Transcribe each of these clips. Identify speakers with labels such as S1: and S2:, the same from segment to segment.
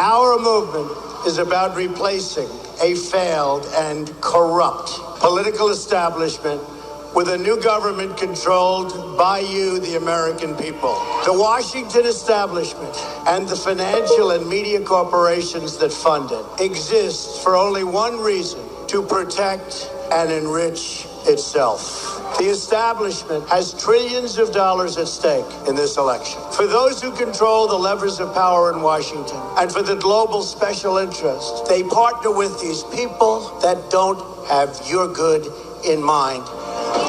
S1: Our movement is about replacing a failed and corrupt political establishment with a new government controlled by you, the American people. The Washington establishment and the financial and media corporations that fund it exist for only one reason: to protect and enrich itself. The establishment has trillions of dollars at stake in this election. For those who control the levers of power in Washington and for the global special interests, they partner with these people that don't have your good in mind.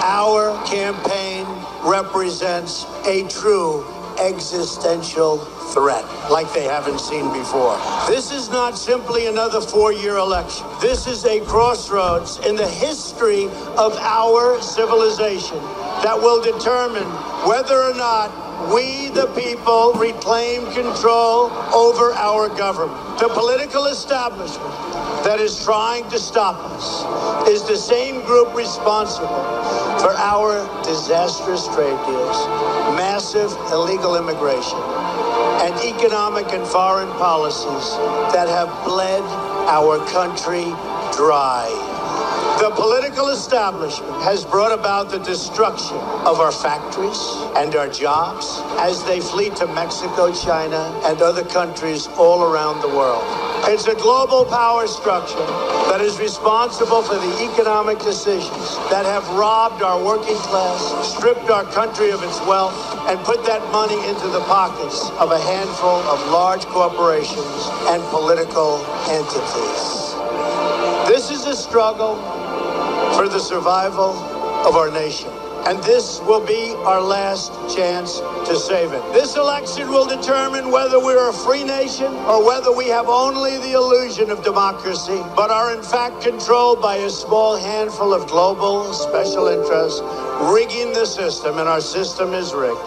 S1: Our campaign represents a true existential threat like they haven't seen before. This is not simply another four-year election. This is a crossroads in the history of our civilization that will determine whether or not we, the people, reclaim control over our government. The political establishment that is trying to stop us is the same group responsible for our disastrous trade deals, massive illegal immigration, and economic and foreign policies that have bled our country dry. The political establishment has brought about the destruction of our factories and our jobs as they flee to Mexico, China, and other countries all around the world. It's a global power structure that is responsible for the economic decisions that have robbed our working class, stripped our country of its wealth, and put that money into the pockets of a handful of large corporations and political entities. This is a struggle for the survival of our nation. And this will be our last chance to save it. This election will determine whether we're a free nation or whether we have only the illusion of democracy, but are in fact controlled by a small handful of global special interests rigging the system, and our system is rigged.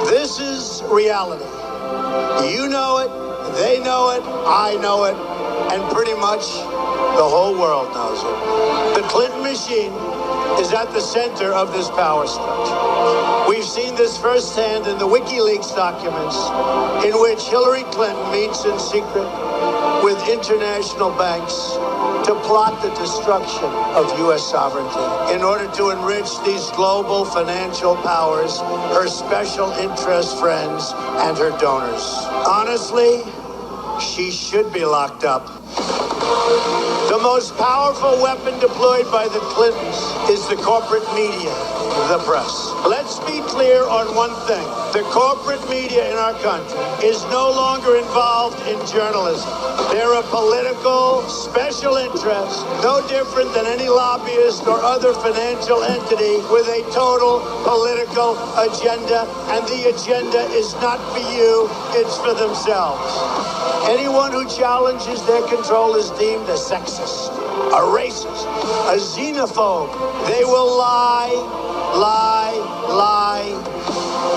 S1: This is reality. You know it, they know it, I know it, and pretty much the whole world knows it. The Clinton machine is at the center of this power structure. We've seen this firsthand in the WikiLeaks documents, in which Hillary Clinton meets in secret with international banks to plot the destruction of U.S. sovereignty in order to enrich these global financial powers, her special interest friends, and her donors. Honestly, she should be locked up. The most powerful weapon deployed by the Clintons is the corporate media, the press. Let's be clear on one thing. The corporate media in our country is no longer involved in journalism. They're a political special interest, no different than any lobbyist or other financial entity with a total political agenda, and the agenda is not for you, it's for themselves. Anyone who challenges their control is deemed a sexist, a racist, a xenophobe. They will lie,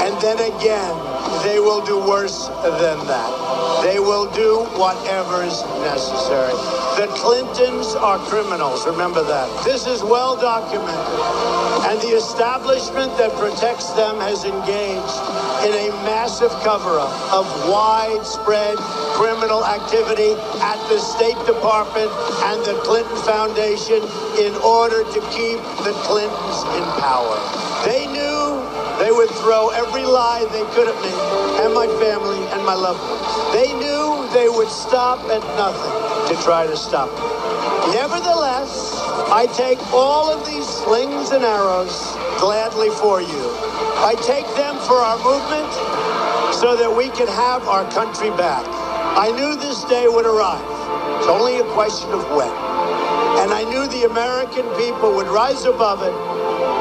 S1: and then again, they will do worse than that. They will do whatever is necessary. The Clintons are criminals, remember that. This is well documented, and the establishment that protects them has engaged in a massive cover-up of widespread criminal activity at the State Department and the Clinton Foundation in order to keep the Clintons in power. They knew they would throw every lie they could at me and my family and my loved ones. They knew they would stop at nothing to try to stop me. Nevertheless, I take all of these slings and arrows gladly for you. I take them for our movement so that we can have our country back. I knew this day would arrive. It's only a question of when. And I knew the American people would rise above it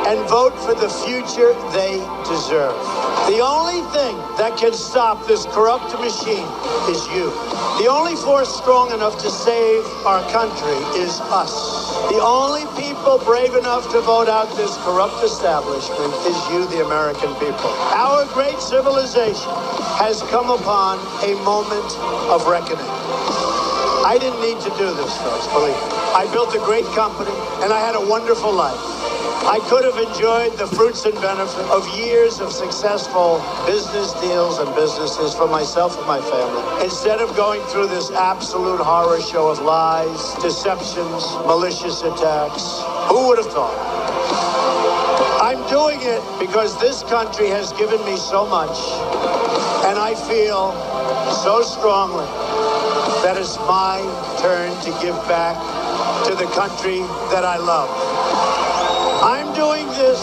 S1: and vote for the future they deserve. The only thing that can stop this corrupt machine is you. The only force strong enough to save our country is us. The only people brave enough to vote out this corrupt establishment is you, the American people. Our great civilization has come upon a moment of reckoning. I didn't need to do this, folks, believe me. I built a great company, and I had a wonderful life. I could have enjoyed the fruits and benefits of years of successful business deals and businesses for myself and my family, instead of going through this absolute horror show of lies, deceptions, malicious attacks. Who would have thought? I'm doing it because this country has given me so much, and I feel so strongly that it's my turn to give back to the country that I love. I'm doing this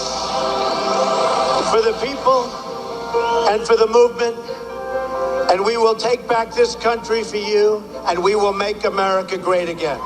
S1: for the people and for the movement, and we will take back this country for you, and we will make America great again.